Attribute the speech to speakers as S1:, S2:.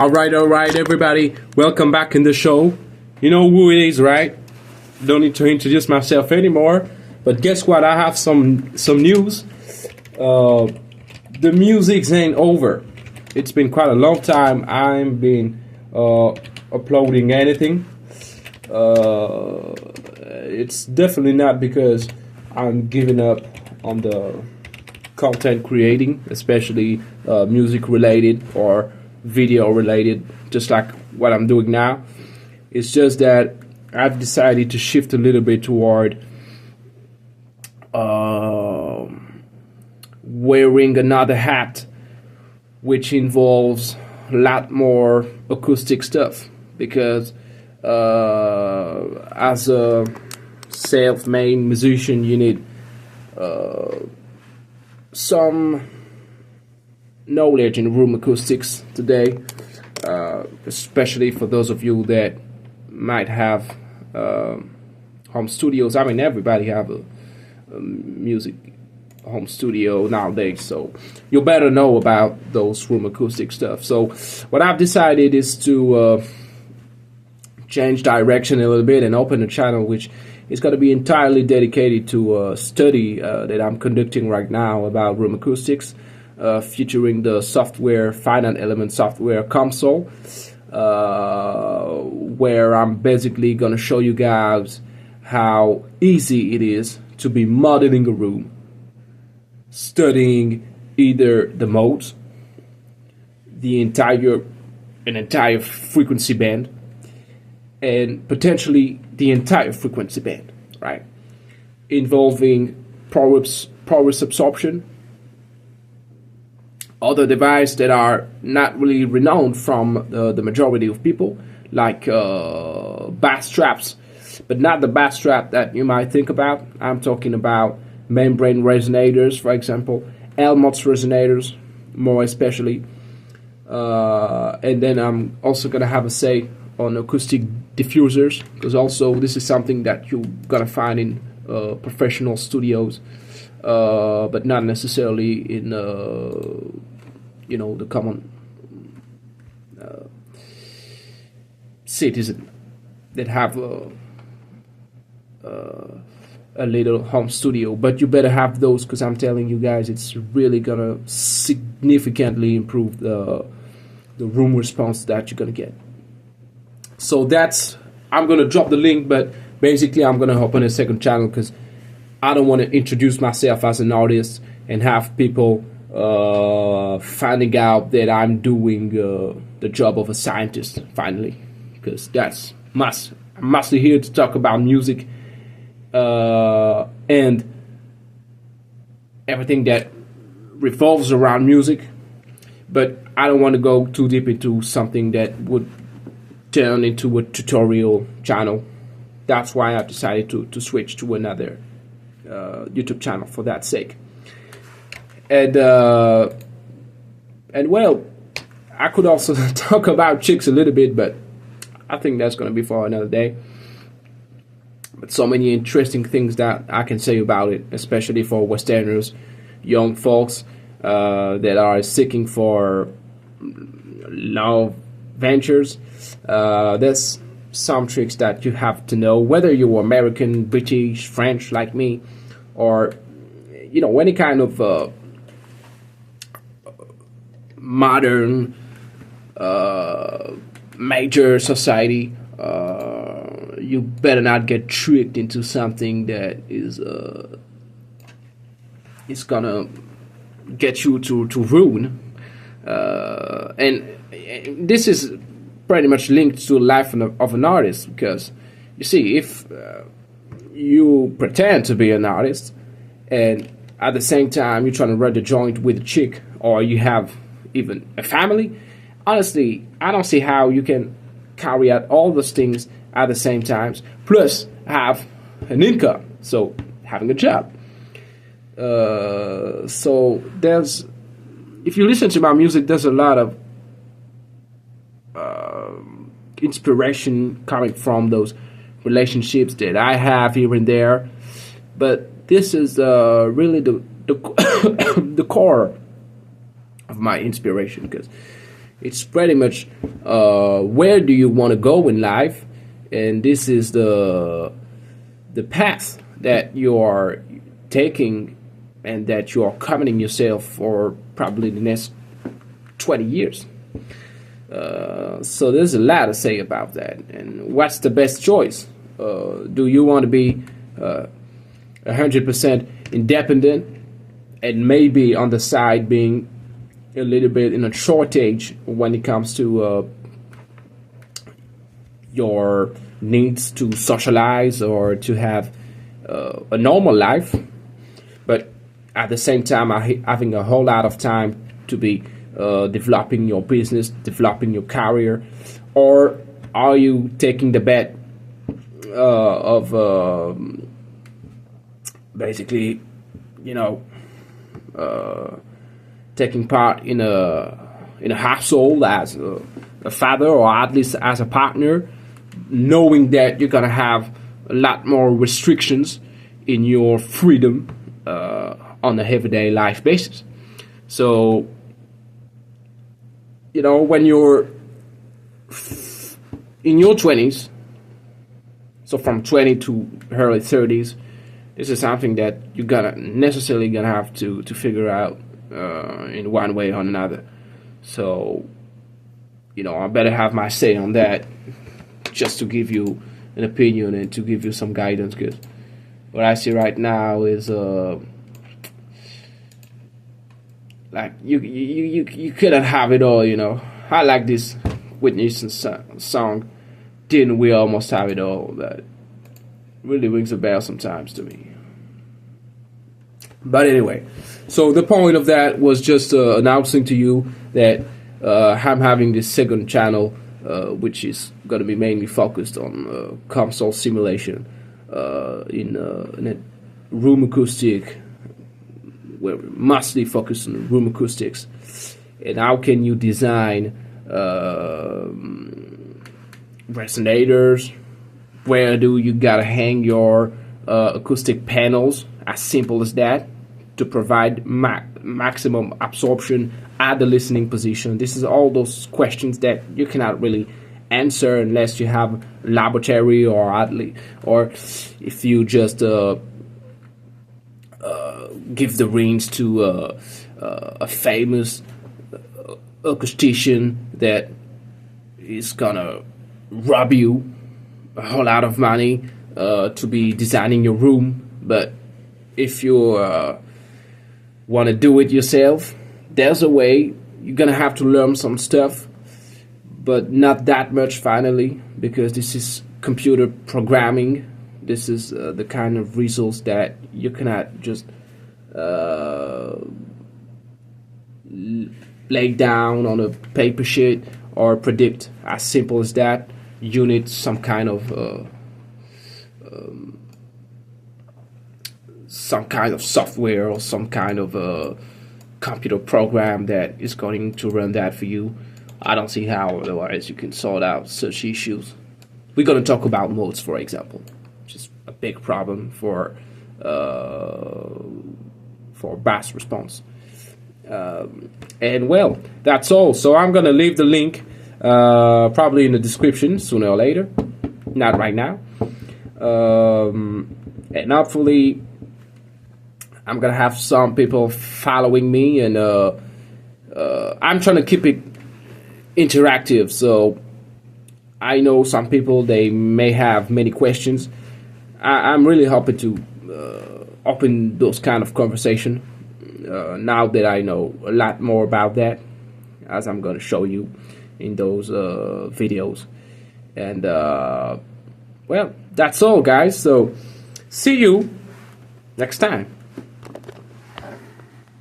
S1: All right, everybody. Welcome back in the show. You know who it is, right? Don't need to introduce myself anymore. But guess what? I have some news. The music ain't over. It's been quite a long time. I've been uploading anything. It's definitely not because I'm giving up on the content creating, especially music related or video related, just like what I'm doing now. It's just that I've decided to shift a little bit toward wearing another hat, which involves a lot more acoustic stuff, because as a self-made musician you need some knowledge in room acoustics today, especially for those of you that might have home studios. I mean, everybody have a music home studio nowadays, so you better know about those room acoustic stuff. So what I've decided is to change direction a little bit and open a channel which is going to be entirely dedicated to a study that I'm conducting right now about room acoustics, featuring the software, finite element software Comsol, where I'm basically going to show you guys how easy it is to be modeling a room, studying either the modes, an entire frequency band, and potentially the entire frequency band, right? Involving porous absorption, other devices that are not really renowned from the majority of people, like bass traps, but not the bass trap that you might think about. I'm talking about membrane resonators, for example, Helmholtz resonators, more especially. And then I'm also going to have a say on acoustic diffusers, because also this is something that you're going to find in professional studios, but not necessarily in the common citizen that have a little home studio. But you better have those, because I'm telling you guys, it's really gonna significantly improve the room response that you're gonna get. So I'm gonna drop the link, but basically I'm gonna open a second channel because I don't want to introduce myself as an artist and have people finding out that I'm doing the job of a scientist finally, because that's I'm mostly here to talk about music and everything that revolves around music, but I don't want to go too deep into something that would turn into a tutorial channel. That's why I decided to switch to another YouTube channel for that sake. And well, I could also talk about chicks a little bit, but I think that's going to be for another day. But so many interesting things that I can say about it, especially for Westerners, young folks that are seeking for love ventures. There's some tricks that you have to know, whether you're American, British, French like me, or any kind of modern major society. You better not get tricked into something that is gonna get you to ruin. And this is pretty much linked to the life of an artist, because you see, if you pretend to be an artist and at the same time you're trying to run the joint with a chick, or you have even a family, honestly, I don't see how you can carry out all those things at the same time, plus have an income, so having a job. So if you listen to my music, there's a lot of inspiration coming from those relationships that I have here and there, but this is really the core of my inspiration, because It's pretty much where do you want to go in life, and this is the path that you are taking and that you are committing yourself for probably the next 20 years. So there's a lot to say about that. And what's the best choice? Do you want to be 100% independent and maybe on the side being a little bit in a shortage when it comes to your needs to socialize or to have a normal life, but at the same time having a whole lot of time to be developing your business, developing your career? Or are you taking the bet of basically, taking part in a household as a father, or at least as a partner, knowing that you're gonna have a lot more restrictions in your freedom on a everyday life basis? So, when you're in your 20s, so from 20 to early 30s, this is something that you're necessarily gonna have to figure out in one way or another. So, I better have my say on that, just to give you an opinion and to give you some guidance, because what I see right now is like you couldn't have it all. I like this Whitney Houston song, "Didn't We Almost Have It All?" That really rings a bell sometimes to me. But anyway, so the point of that was just announcing to you that I'm having this second channel, which is going to be mainly focused on Comsol simulation in a room acoustic. We're mostly focused on room acoustics, and how can you design resonators? Where do you gotta hang your acoustic panels? As simple as that, to provide maximum absorption at the listening position. This is all those questions that you cannot really answer unless you have a laboratory, or if you just give the reins to a famous acoustician that is gonna rob you a whole lot of money to be designing your room. But if you want to do it yourself, there's a way. You're gonna have to learn some stuff, but not that much finally, because this is computer programming. This is the kind of results that you cannot just lay down on a paper sheet or predict. As simple as that. You need some kind of software or some kind of computer program that is going to run that for you. I don't see how otherwise you can sort out such issues. We're going to talk about modes, for example, which is a big problem for bass response. And well, that's all. So I'm going to leave the link probably in the description sooner or later, not right now. And hopefully I'm gonna have some people following me, and I'm trying to keep it interactive. So I know some people, they may have many questions. I'm really hoping to open those kind of conversation now that I know a lot more about that, as I'm going to show you in those videos. And well, that's all, guys. So see you next time.